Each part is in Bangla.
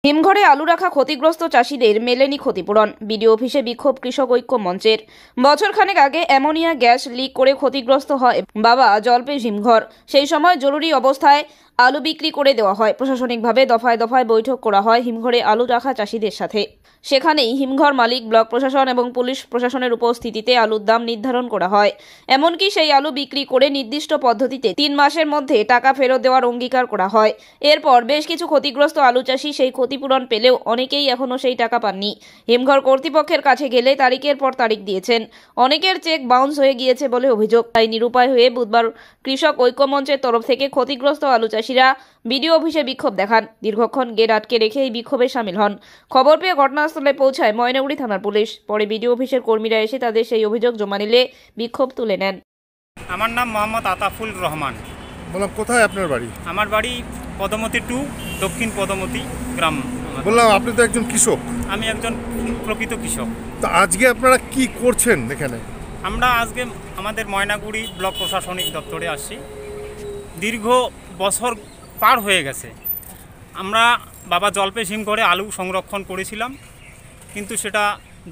হিমঘরে আলু রাখা ক্ষতিগ্রস্ত চাষিদের মেলেনি ক্ষতিপূরণ। বিডিও অফিসে বিক্ষোভ কৃষক ঐক্য মঞ্চের। বছরখানেক আগে অ্যামোনিয়া গ্যাস লিক করে ক্ষতিগ্রস্ত হয় বাবা জলপেশ হিমঘর। সেই সময় জরুরি অবস্থায় আলু বিক্রি করে দেওয়া হয়। প্রশাসনিকভাবে দফায় দফায় বৈঠক করা হয় হিমঘরে আলু রাখা চাষিদের সাথে। সেখানেই হিমঘর মালিক, ব্লক প্রশাসন এবং পুলিশ প্রশাসনের উপস্থিতিতে আলুর দাম নির্ধারণ করা হয়। এমনকি সেই আলু বিক্রি করে নির্দিষ্ট পদ্ধতিতে 3 মাসের মধ্যে টাকা ফেরত দেওয়ার অঙ্গীকার করা হয়। এরপর বেশ কিছু ক্ষতিগ্রস্ত আলু চাষি সেই ক্ষতিপূরণ পেলেও অনেকেই এখনো সেই টাকা পাননি। হিমঘর কর্তৃপক্ষের কাছে গেলে তারিখের পর তারিখ দিয়েছেন। অনেকের চেক বাউন্স হয়ে গিয়েছে বলে অভিযোগ। তাই নিরুপায় হয়ে বুধবার কৃষক ঐক্য মঞ্চের তরফ থেকে ক্ষতিগ্রস্ত আলু চাষিরা বিডিও অফিসে বিক্ষোভ দেখান। দীর্ঘক্ষণ গেট আটকে রেখে এই বিক্ষোভে সামিল হন। খবর পেয়ে ঘটনাস্থলে পৌঁছায় ময়নাগুড়ি থানার পুলিশ। পরে বিডিও অফিসের কর্মীরা এসে তাদের সেই অভিযোগ জমা নিলে বিক্ষোভ তুলে নেন। আমার নাম মোহাম্মদ আতাফুল রহমান। বললাম, কোথায় আপনার বাড়ি? আমার বাড়ি পদমতি 2, দক্ষিণ পদমতি গ্রাম। বললাম, আপনি তো একজন কৃষক। আমি একজন প্রকৃত কৃষক। তো আজকে আপনারা কি করছেন এখানে? আমরা আজকে আমাদের ময়নাগুড়ি ব্লক প্রশাসনিক দপ্তরে আসছি। দীর্ঘ বছর পার হয়ে গেছে। আমরা বাবা জলপেশ হিমঘরে আলু সংরক্ষণ করেছিলাম, কিন্তু সেটা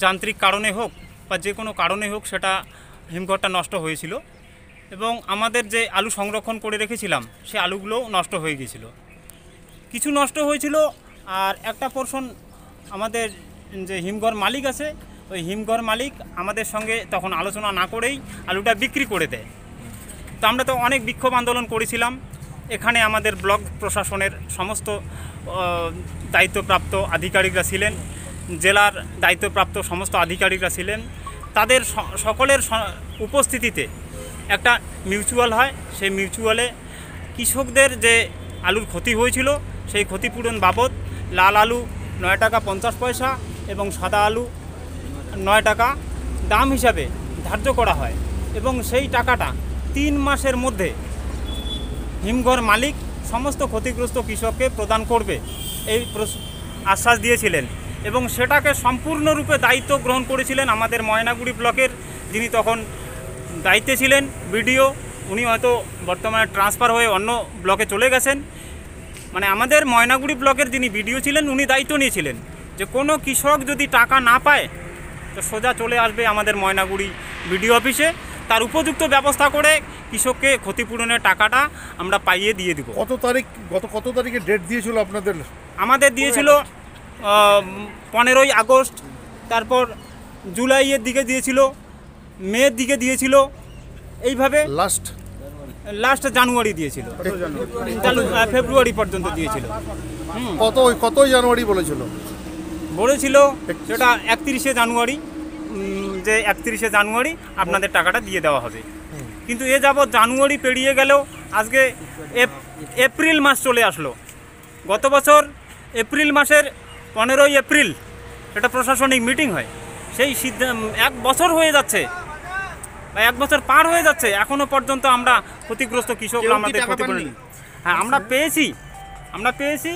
যান্ত্রিক কারণে হোক বা যে কোনো কারণে হোক সেটা হিমঘরটা নষ্ট হয়েছিল এবং আমাদের যে আলু সংরক্ষণ করে রেখেছিলাম সে আলুগুলো নষ্ট হয়ে গিয়েছিল। কিছু নষ্ট হয়েছিল আর একটা পোর্শন আমাদের যে হিমঘর মালিক আছে, ওই হিমঘর মালিক আমাদের সঙ্গে তখন আলোচনা না করেই আলুটা বিক্রি করে দেয়। তো আমরা তো অনেক বিক্ষোভ আন্দোলন করেছিলাম। এখানে আমাদের ব্লক প্রশাসনের সমস্ত দায়িত্বপ্রাপ্ত আধিকারিকরা ছিলেন, জেলার দায়িত্বপ্রাপ্ত সমস্ত আধিকারিকরা ছিলেন। তাদের সকলের উপস্থিতিতে একটা মিউচুয়াল হয়। সেই মিউচুয়ালে কৃষকদের যে আলুর ক্ষতি হয়েছিল সেই ক্ষতিপূরণ বাবদ লাল আলু 9 টাকা 50 পয়সা এবং সাদা আলু 9 টাকা দাম হিসাবে ধার্য করা হয় এবং সেই টাকাটা 3 মাসের মধ্যে হিমঘর মালিক সমস্ত ক্ষতিগ্রস্ত কৃষককে প্রদান করবে এই আশ্বাস দিয়েছিলেন এবং সেটাকে সম্পূর্ণরূপে দায়িত্ব গ্রহণ করেছিলেন আমাদের ময়নাগুড়ি ব্লকের যিনি তখন দায়িত্বে ছিলেন বিডিও। উনি হয়তো বর্তমানে ট্রান্সফার হয়ে অন্য ব্লকে চলে গেছেন। মানে আমাদের ময়নাগুড়ি ব্লকের যিনি বিডিও ছিলেন উনি দায়িত্ব নিয়েছিলেন যে কোনো কৃষক যদি টাকা না পায় তো সোজা চলে আসবে আমাদের ময়নাগুড়ি বিডিও অফিসে, তার উপযুক্ত ব্যবস্থা করে কৃষককে ক্ষতিপূরণের টাকাটা আমরা পাইয়ে দিয়ে দিব। কত তারিখে ডেট দিয়েছিল আপনাদের? আমাদের দিয়েছিল 15ই আগস্ট, তারপর জুলাইয়ের দিকে দিয়েছিল, মের দিকে দিয়েছিল, এইভাবে লাস্ট জানুয়ারি দিয়েছিল, ফেব্রুয়ারি পর্যন্ত দিয়েছিল। কত জানুয়ারি বলেছিল সেটা 31শে জানুয়ারি, যে 31শে জানুয়ারি আপনাদের টাকাটা দিয়ে দেওয়া হবে। কিন্তু এ যাবৎ জানুয়ারি পেরিয়ে গেলেও আজকে এপ্রিল মাস চলে আসলো। গত বছর এপ্রিল মাসের 15ই এপ্রিল সেটা প্রশাসনিক মিটিং হয়। সেই 1 বছর হয়ে যাচ্ছে বা 1 বছর পার হয়ে যাচ্ছে, এখনও পর্যন্ত আমরা ক্ষতিগ্রস্ত কৃষকরা আমাদের ক্ষতিপূরণ। হ্যাঁ, আমরা পেয়েছি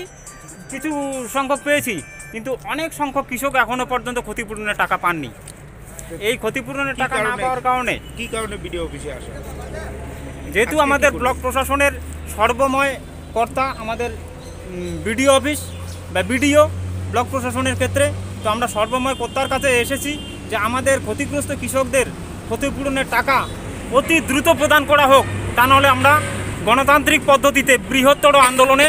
কিছু সংখ্যক পেয়েছি, কিন্তু অনেক সংখ্যক কৃষক এখনও পর্যন্ত ক্ষতিপূরণের টাকা পাননি। এই ক্ষতিপূরণের টাকা না পাওয়ার কারণে বিডিও অফিসে আসে? যেহেতু আমাদের ব্লক প্রশাসনের সর্বময় কর্তা আমাদের বিডিও অফিস বা বিডিও ব্লক প্রশাসনের ক্ষেত্রে, তো আমরা সর্বময় কর্তার কাছে এসেছি যে আমাদের ক্ষতিগ্রস্ত কৃষকদের ক্ষতিপূরণের টাকা অতি দ্রুত প্রদান করা হোক, তা নাহলে আমরা গণতান্ত্রিক পদ্ধতিতে বৃহত্তর আন্দোলনে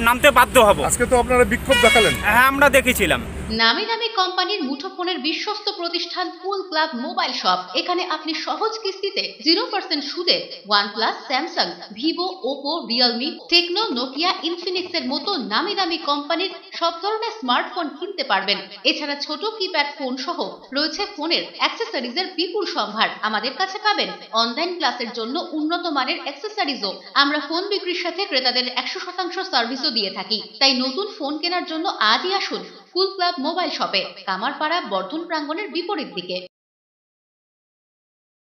নামতে বাধ্য হব। আজকে তো আপনারা বিক্ষোভ দেখালেন। হ্যাঁ, আমরা দেখেছিলাম। নামি দামি কোম্পানির মুঠোফোনের বিশ্বস্ত প্রতিষ্ঠান কুল ক্লাব মোবাইল শপ। এখানে আপনি সহজ কিস্তিতে 0% সুদে OnePlus, Samsung, Vivo, Oppo, Realme, Tecno, Nokia, Infinix এর মতো নামি দামি কোম্পানির সব ধরনের স্মার্টফোন কিনতে পারবেন। এছাড়া ছোট কিপ্যাড ফোন সহ রয়েছে ফোনের অ্যাক্সেসরিজের বিপুল সম্ভার। আমাদের কাছে পাবেন অনলাইন ক্লাসের জন্য উন্নত মানের অ্যাক্সেসরিজও। আমরা ফোন বিক্রির সাথে ক্রেতাদের 100% সার্ভিসও দিয়ে থাকি। তাই নতুন ফোন কেনার জন্য আজই আসুন কুল ক্লাব মোবাইল শপে, কামারপাড়া বর্ধন প্রাঙ্গণের বিপরীত দিকে।